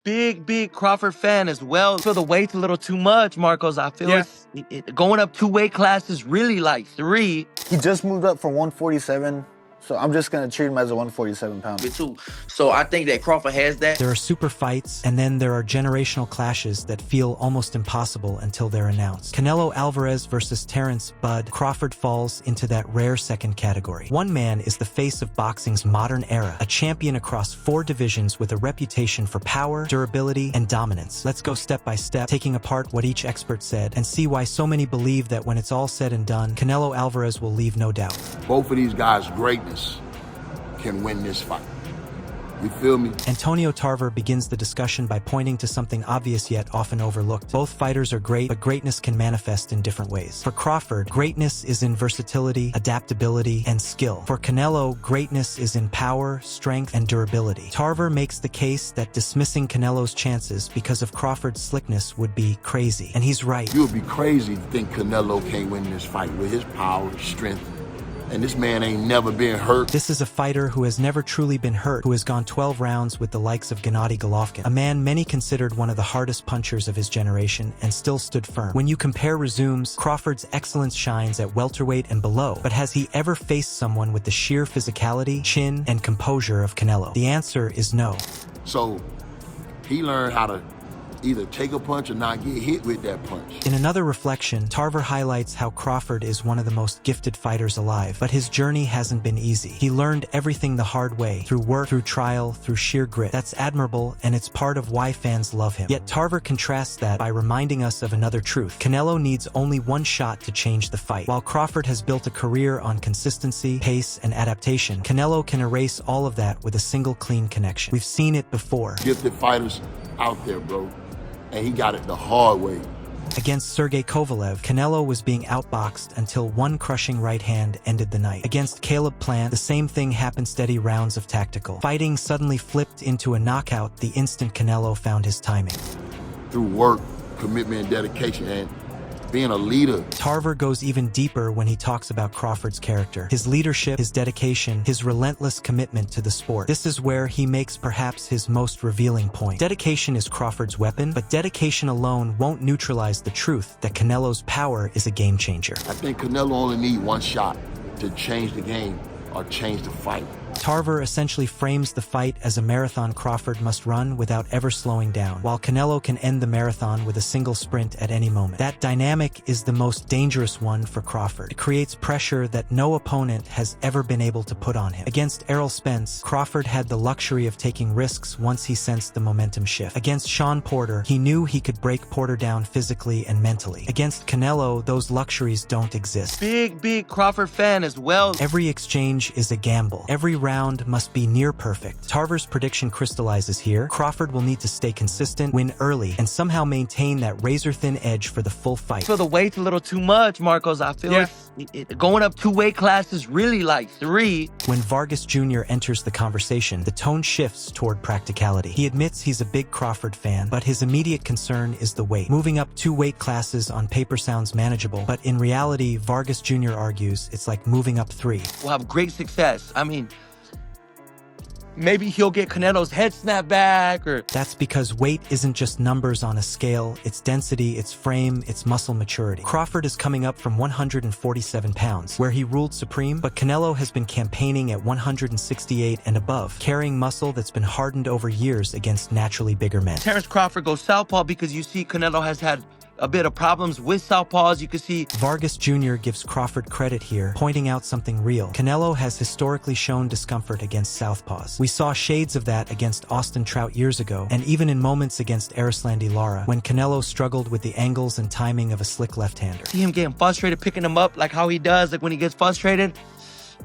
big Crawford fan as well. I feel the weight's a little too much, Marcos. I feel going up 2 weight classes, really like 3. He just moved up from 147. So I'm just going to treat him as a 147 pounder. Too. So I think that Crawford has that. There are super fights, and then there are generational clashes that feel almost impossible until they're announced. Canelo Alvarez versus Terrence "Bud" Crawford falls into that rare second category. One man is the face of boxing's modern era, a champion across 4 divisions with a reputation for power, durability, and dominance. Let's go step by step, taking apart what each expert said, and see why so many believe that when it's all said and done, Canelo Alvarez will leave no doubt. Both of these guys' greatness can win this fight. You feel me? Antonio Tarver begins the discussion by pointing to something obvious yet often overlooked. Both fighters are great, but greatness can manifest in different ways. For Crawford, greatness is in versatility, adaptability, and skill. For Canelo, greatness is in power, strength, and durability. Tarver makes the case that dismissing Canelo's chances because of Crawford's slickness would be crazy. And he's right. You would be crazy to think Canelo can't win this fight with his power, strength, and this man ain't never been hurt. This is a fighter who has never truly been hurt, who has gone 12 rounds with the likes of Gennady Golovkin, a man many considered one of the hardest punchers of his generation and still stood firm. When you compare resumes, Crawford's excellence shines at welterweight and below, but has he ever faced someone with the sheer physicality, chin, and composure of Canelo? The answer is no. So he learned how to either take a punch or not get hit with that punch. In another reflection, Tarver highlights how Crawford is one of the most gifted fighters alive, but his journey hasn't been easy. He learned everything the hard way, through work, through trial, through sheer grit. That's admirable, and it's part of why fans love him. Yet Tarver contrasts that by reminding us of another truth. Canelo needs only one shot to change the fight. While Crawford has built a career on consistency, pace, and adaptation, Canelo can erase all of that with a single clean connection. We've seen it before. Gifted fighters out there, bro. And he got it the hard way. Against Sergey Kovalev, Canelo was being outboxed until one crushing right hand ended the night. Against Caleb Plant, the same thing happened. Steady rounds of tactical fighting suddenly flipped into a knockout the instant Canelo found his timing. Through work, commitment, and dedication, and being a leader. Tarver goes even deeper when he talks about Crawford's character, his leadership, his dedication, his relentless commitment to the sport. This is where he makes perhaps his most revealing point. Dedication is Crawford's weapon, but dedication alone won't neutralize the truth that Canelo's power is a game changer. I think Canelo only needs one shot to change the game or change the fight. Tarver essentially frames the fight as a marathon Crawford must run without ever slowing down, while Canelo can end the marathon with a single sprint at any moment. That dynamic is the most dangerous one for Crawford. It creates pressure that no opponent has ever been able to put on him. Against Errol Spence, Crawford had the luxury of taking risks once he sensed the momentum shift. Against Sean Porter, he knew he could break Porter down physically and mentally. Against Canelo, those luxuries don't exist. Big Crawford fan as well. Every exchange is a gamble. Every round must be near perfect. Tarver's prediction crystallizes here. Crawford will need to stay consistent, win early, and somehow maintain that razor-thin edge for the full fight. I feel the weight's a little too much, Marcos. I feel going up 2 weight classes, really like 3. When Vargas Jr. enters the conversation, the tone shifts toward practicality. He admits he's a big Crawford fan, but his immediate concern is the weight. Moving up 2 weight classes on paper sounds manageable, but in reality, Vargas Jr. argues it's like moving up 3. We'll have great success. I mean, maybe he'll get Canelo's head snapped back, or... That's because weight isn't just numbers on a scale, it's density, it's frame, it's muscle maturity. Crawford is coming up from 147 pounds, where he ruled supreme, but Canelo has been campaigning at 168 and above, carrying muscle that's been hardened over years against naturally bigger men. Terrence Crawford goes southpaw because you see Canelo has had a bit of problems with southpaws. You can see Vargas Jr. gives Crawford credit here, pointing out something real. Canelo has historically shown discomfort against southpaws. We saw shades of that against Austin Trout years ago, and even in moments against Erislandy Lara, when Canelo struggled with the angles and timing of a slick left-hander. See him getting frustrated, picking him up like how he does, like when he gets frustrated.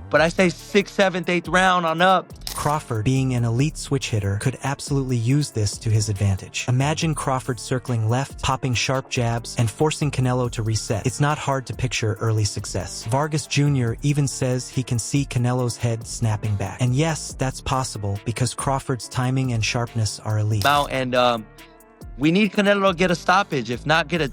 But I say 6th, 7th, 8th round on up. Crawford, being an elite switch hitter, could absolutely use this to his advantage. Imagine Crawford circling left, popping sharp jabs, and forcing Canelo to reset. It's not hard to picture early success. Vargas Jr. even says he can see Canelo's head snapping back. And yes, that's possible because Crawford's timing and sharpness are elite. And We need Canelo to get a stoppage, if not get a,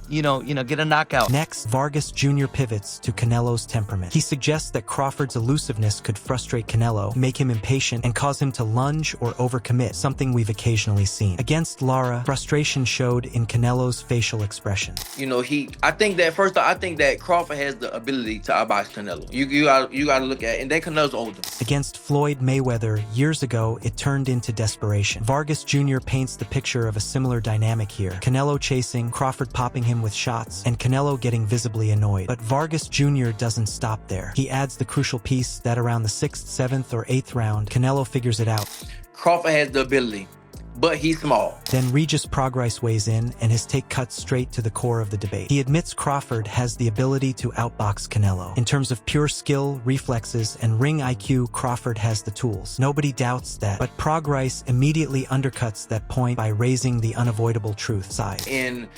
get a knockout. Next, Vargas Jr. pivots to Canelo's temperament. He suggests that Crawford's elusiveness could frustrate Canelo, make him impatient, and cause him to lunge or overcommit, something we've occasionally seen. Against Lara, frustration showed in Canelo's facial expression. I think that Crawford has the ability to outbox Canelo. You gotta look at it, and then Canelo's older. Against Floyd Mayweather years ago, it turned into desperation. Vargas Jr. paints the picture of a similar dynamic here. Canelo chasing, Crawford popping him with shots, and Canelo getting visibly annoyed. But Vargas Jr. doesn't stop there. He adds the crucial piece that around the 6th, 7th, or 8th round, Canelo figures it out. Crawford has the ability, but he's small. Then Regis Prograis weighs in, and his take cuts straight to the core of the debate. He admits Crawford has the ability to outbox Canelo. In terms of pure skill, reflexes, and ring IQ, Crawford has the tools. Nobody doubts that, but Prograis immediately undercuts that point by raising the unavoidable truth side. And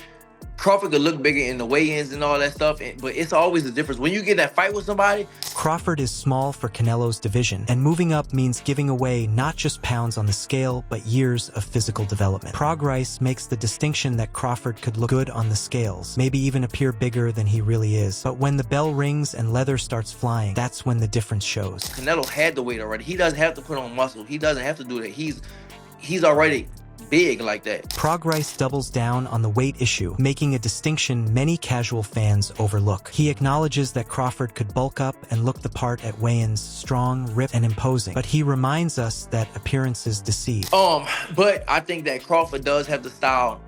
Crawford could look bigger in the weigh-ins and all that stuff, but it's always a difference. When you get that fight with somebody, Crawford is small for Canelo's division, and moving up means giving away not just pounds on the scale, but years of physical development. Prograis makes the distinction that Crawford could look good on the scales, maybe even appear bigger than he really is. But when the bell rings and leather starts flying, that's when the difference shows. Canelo had the weight already. He doesn't have to put on muscle. He doesn't have to do that. He's already big like that. Prograis doubles down on the weight issue, making a distinction many casual fans overlook. He acknowledges that Crawford could bulk up and look the part at weigh-ins, strong, ripped, and imposing. But he reminds us that appearances deceive. But I think that Crawford does have the style.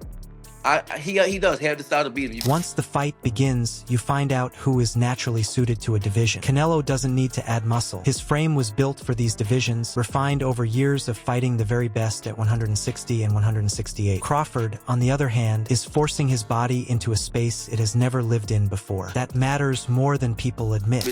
He does have the style to beat him. Once the fight begins, you find out who is naturally suited to a division. Canelo doesn't need to add muscle. His frame was built for these divisions, refined over years of fighting the very best at 160 and 168. Crawford, on the other hand, is forcing his body into a space it has never lived in before. That matters more than people admit.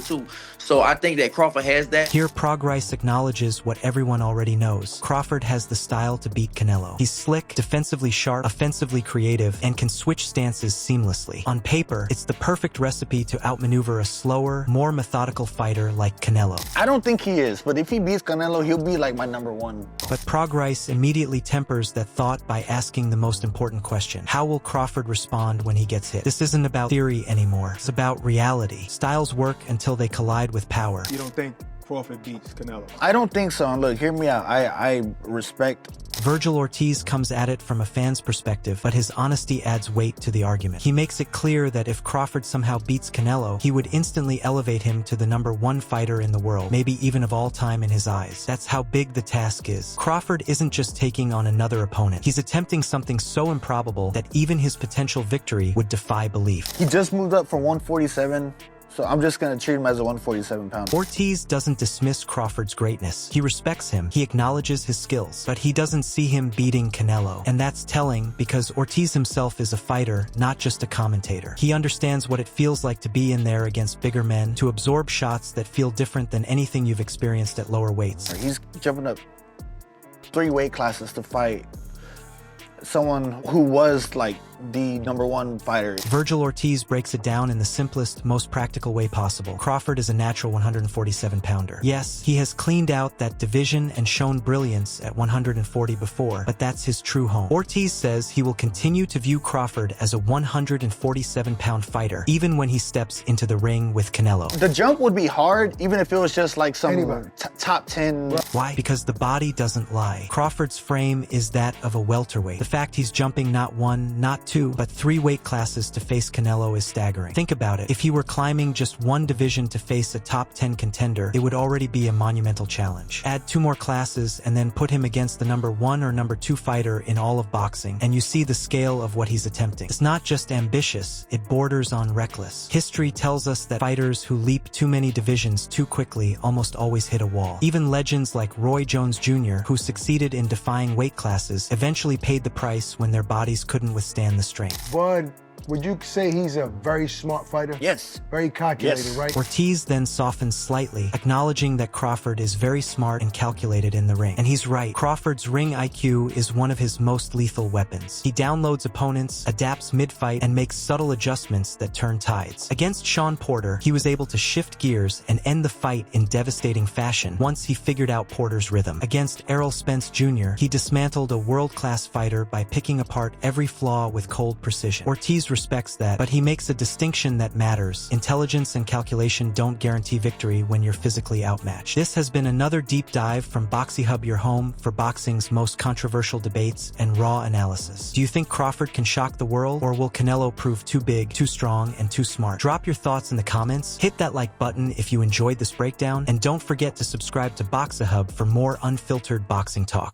So I think that Crawford has that. Here, Prograis acknowledges what everyone already knows. Crawford has the style to beat Canelo. He's slick, defensively sharp, offensively creative, and can switch stances seamlessly. On paper, it's the perfect recipe to outmaneuver a slower, more methodical fighter like Canelo. I don't think he is, but if he beats Canelo, he'll be like my #1. But Prograis immediately tempers that thought by asking the most important question. How will Crawford respond when he gets hit? This isn't about theory anymore. It's about reality. Styles work until they collide with power. You don't think Crawford beats Canelo? I don't think so. And look, hear me out. I respect. Virgil Ortiz comes at it from a fan's perspective, but his honesty adds weight to the argument. He makes it clear that if Crawford somehow beats Canelo, he would instantly elevate him to the #1 fighter in the world, maybe even of all time in his eyes. That's how big the task is. Crawford isn't just taking on another opponent. He's attempting something so improbable that even his potential victory would defy belief. He just moved up from 147. So I'm just going to treat him as a 147 pounder. Ortiz doesn't dismiss Crawford's greatness. He respects him. He acknowledges his skills, but he doesn't see him beating Canelo. And that's telling because Ortiz himself is a fighter, not just a commentator. He understands what it feels like to be in there against bigger men, to absorb shots that feel different than anything you've experienced at lower weights. He's jumping up 3 weight classes to fight someone who was like the #1 fighter. Virgil Ortiz breaks it down in the simplest, most practical way possible. Crawford is a natural 147-pounder. Yes, he has cleaned out that division and shown brilliance at 140 before, but that's his true home. Ortiz says he will continue to view Crawford as a 147-pound fighter, even when he steps into the ring with Canelo. The jump would be hard, even if it was just like some top 10. Why? Because the body doesn't lie. Crawford's frame is that of a welterweight. The fact he's jumping not 1, not 2, but 3 weight classes to face Canelo is staggering. Think about it. If he were climbing just 1 division to face a top 10 contender, it would already be a monumental challenge. Add 2 more classes and then put him against the #1 or #2 fighter in all of boxing, and you see the scale of what he's attempting. It's not just ambitious, it borders on reckless. History tells us that fighters who leap too many divisions too quickly almost always hit a wall. Even legends like Roy Jones Jr., who succeeded in defying weight classes, eventually paid the price when their bodies couldn't withstand the strain. Bud Would you say he's a very smart fighter? Yes. Very calculated, Yes. right? Ortiz then softens slightly, acknowledging that Crawford is very smart and calculated in the ring. And he's right. Crawford's ring IQ is one of his most lethal weapons. He downloads opponents, adapts mid-fight, and makes subtle adjustments that turn tides. Against Sean Porter, he was able to shift gears and end the fight in devastating fashion once he figured out Porter's rhythm. Against Errol Spence Jr., he dismantled a world-class fighter by picking apart every flaw with cold precision. Ortiz respects that, but he makes a distinction that matters. Intelligence and calculation don't guarantee victory when you're physically outmatched. This has been another deep dive from Boxy Hub, your home for boxing's most controversial debates and raw analysis. Do you think Crawford can shock the world, or will Canelo prove too big, too strong, and too smart? Drop your thoughts in the comments, hit that like button if you enjoyed this breakdown, and don't forget to subscribe to Boxy Hub for more unfiltered boxing talk.